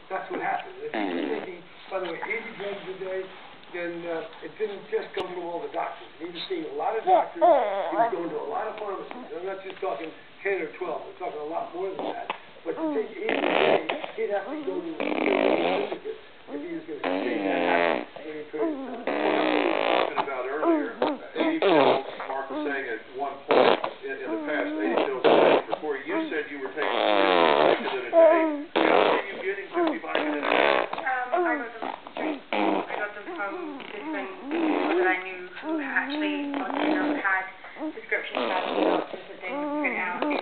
That's what happened. If he was taking, by the way, 80 drugs a day, then it didn't just come from all the doctors. He was seeing a lot of doctors. He was going to a lot of pharmacies. I'm not just talking 10 or 12. We're talking a lot more than that. But to take 80 a day, he'd have to go to a certificate if he was going to sustain that habit for any period of time. Well, that's what we were talking about earlier. 80 pills, Mark was saying at one point in the past, 80 pills a day. Before you said you were taking 55 of them a day. How are you getting 55 of them a day? I got them from different people that I knew who actually had prescriptions that the doctors had then print out.